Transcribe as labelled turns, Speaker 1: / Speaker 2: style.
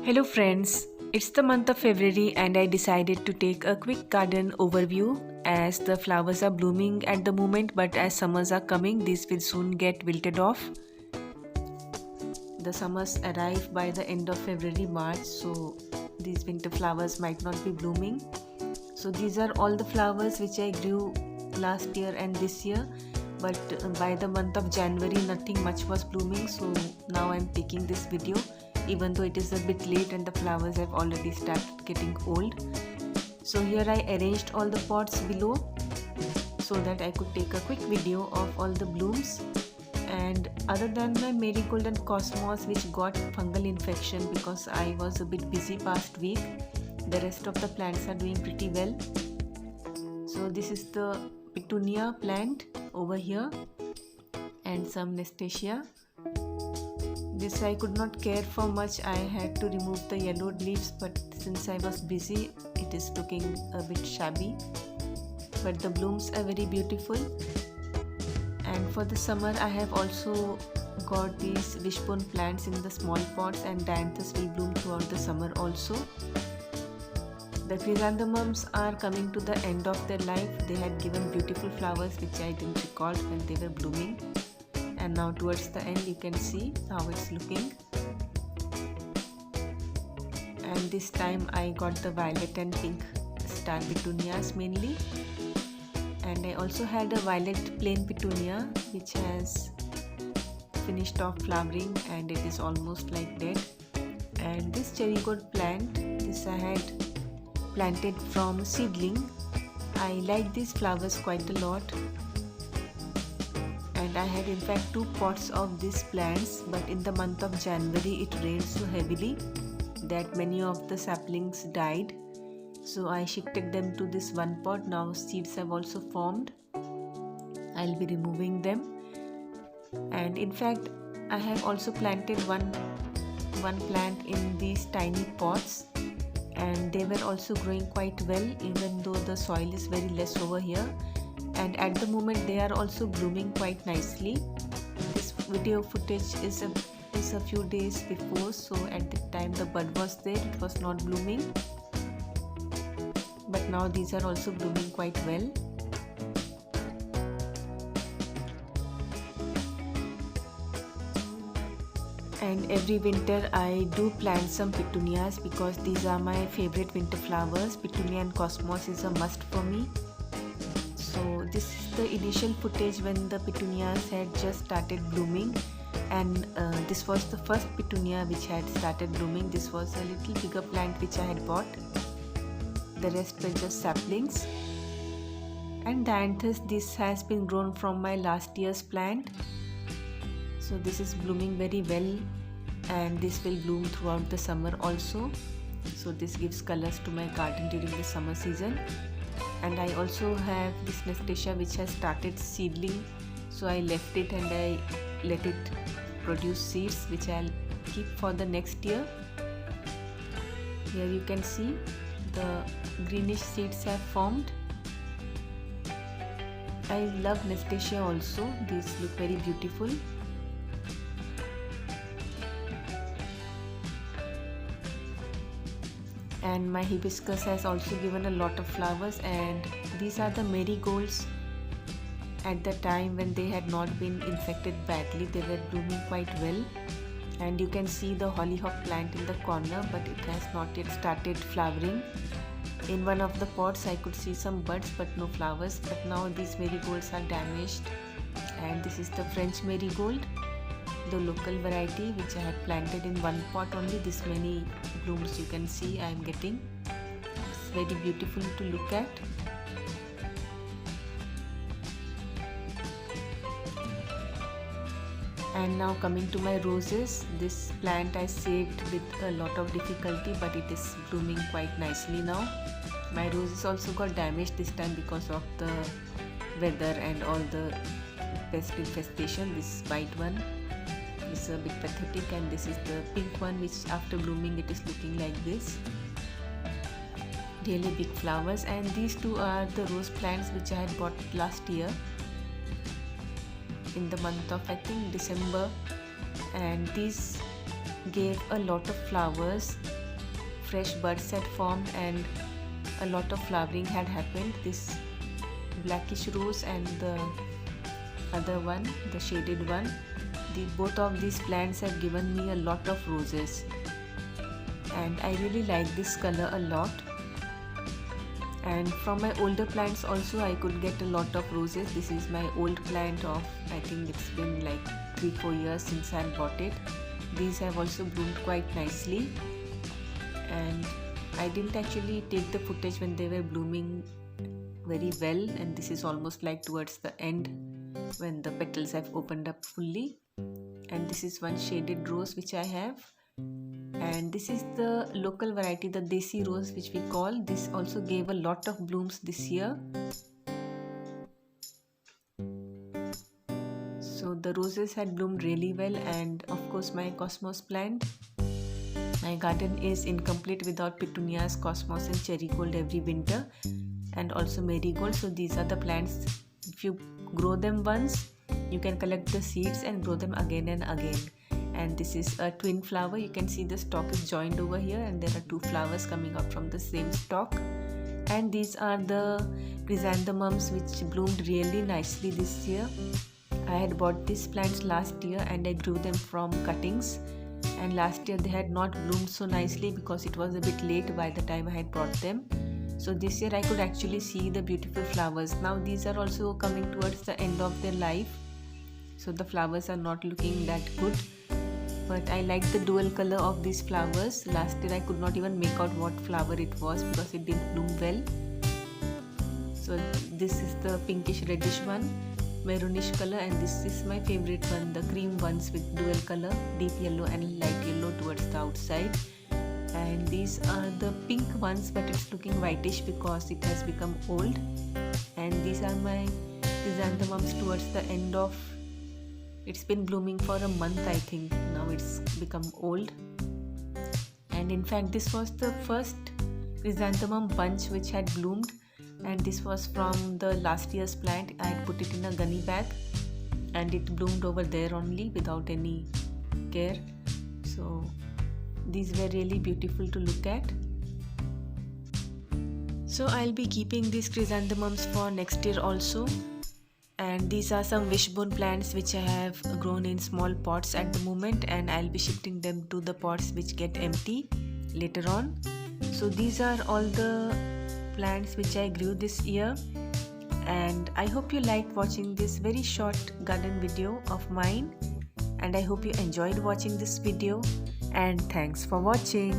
Speaker 1: Hello friends, it's the month of February and I decided to take a quick garden overview as the flowers are blooming at the moment, but as summers are coming these will soon get wilted off. The summers arrive by the end of February-March, so these winter flowers might not be blooming. So these are all the flowers which I grew last year and this year, but by the month of January nothing much was blooming, so now I'm taking this video even though it is a bit late and the flowers have already started getting old. So here I arranged all the pots below so that I could take a quick video of all the blooms. And other than my marigold and cosmos which got fungal infection because I was a bit busy past week, the rest of the plants are doing pretty well. So this is the petunia plant over here and some nasturtia. This I could not care for much, I had to remove the yellowed leaves, but since I was busy it is looking a bit shabby. But the blooms are very beautiful. And for the summer I have also got these wishbone plants in the small pots, and dianthus will bloom throughout the summer also. The chrysanthemums are coming to the end of their life. They had given beautiful flowers which I didn't recall when they were blooming. And now towards the end you can see how it's looking. And this time I got the violet and pink star petunias mainly. And I also had a violet plain petunia which has finished off flowering and it is almost like dead. And this cherry gold plant, this I had planted from seedling. I like these flowers quite a lot. And I had in fact 2 pots of these plants, but in the month of January it rained so heavily that many of the saplings died. So I shifted them to this one pot. Now seeds have also formed. I'll be removing them. And in fact I have also planted one plant in these tiny pots, and they were also growing quite well even though the soil is very less over here. And at the moment they are also blooming quite nicely. This video footage is a few days before, so at the time the bud was there, it was not blooming. But now these are also blooming quite well. And every winter I do plant some petunias because these are my favorite winter flowers. Petunia and cosmos is a must for me. So this is the initial footage when the petunias had just started blooming, and this was the first petunia which had started blooming. This was a little bigger plant which I had bought. The rest were just saplings. And dianthus, this has been grown from my last year's plant. So this is blooming very well, and this will bloom throughout the summer also. So this gives colors to my garden during the summer season. And I also have this nasturtia which has started seedling, so I left it and I let it produce seeds which I'll keep for the next year. Here you can see the greenish seeds have formed. I love nasturtia also, these look very beautiful. And my hibiscus has also given a lot of flowers, and these are the marigolds. At the time when they had not been infected badly, they were blooming quite well. And you can see the hollyhock plant in the corner, but it has not yet started flowering. In one of the pots I could see some buds but no flowers, but now these marigolds are damaged. And this is the French marigold, the local variety which I had planted in one pot only. This many blooms you can see I am getting. It's very beautiful to look at. And now coming to my roses, this plant I saved with a lot of difficulty, but it is blooming quite nicely now. My roses also got damaged this time because of the weather and all the pest infestation. This white one is a bit pathetic, and this is the pink one which after blooming it is looking like this. Really big flowers. And these two are the rose plants which I had bought last year in the month of I think December, and these gave a lot of flowers fresh buds had formed and a lot of flowering had happened. This blackish rose and the other one, the shaded one, both of these plants have given me a lot of roses, and I really like this color a lot. And from my older plants also I could get a lot of roses. This is my old plant of, I think it's been like 3-4 years since I bought it. These have also bloomed quite nicely, and I didn't actually take the footage when they were blooming very well, and this is almost like towards the end when the petals have opened up fully. And this is one shaded rose which I have, and this is the local variety, the Desi rose which we call. This also gave a lot of blooms this year. So the roses had bloomed really well, and of course my cosmos plant. My garden is incomplete without petunias, cosmos and cherry gold every winter, and also marigold. So these are the plants, if you grow them once, you can collect the seeds and grow them again and again. And this is a twin flower. You can see the stalk is joined over here, and there are 2 flowers coming up from the same stalk. And these are the chrysanthemums which bloomed really nicely this year. I had bought these plants last year and I grew them from cuttings, and last year they had not bloomed so nicely because it was a bit late by the time I had brought them. So this year I could actually see the beautiful flowers. Now these are also coming towards the end of their life, so the flowers are not looking that good, but I like the dual color of these flowers. Last year I could not even make out what flower it was because it didn't bloom well. So this is the pinkish reddish one, maroonish color, and this is my favorite one, the cream ones with dual color, deep yellow and light yellow towards the outside. And these are the pink ones, but it's looking whitish because it has become old. And these are my chrysanthemums towards the end of, it's been blooming for a month I think, now it's become old. And in fact this was the first chrysanthemum bunch which had bloomed, and this was from the last year's plant. I had put it in a gunny bag and it bloomed over there only without any care. So these were really beautiful to look at. So I'll be keeping these chrysanthemums for next year also. And these are some wishbone plants which I have grown in small pots at the moment, and I'll be shifting them to the pots which get empty later on. So these are all the plants which I grew this year, and I hope you liked watching this very short garden video of mine, and I hope you enjoyed watching this video, and thanks for watching.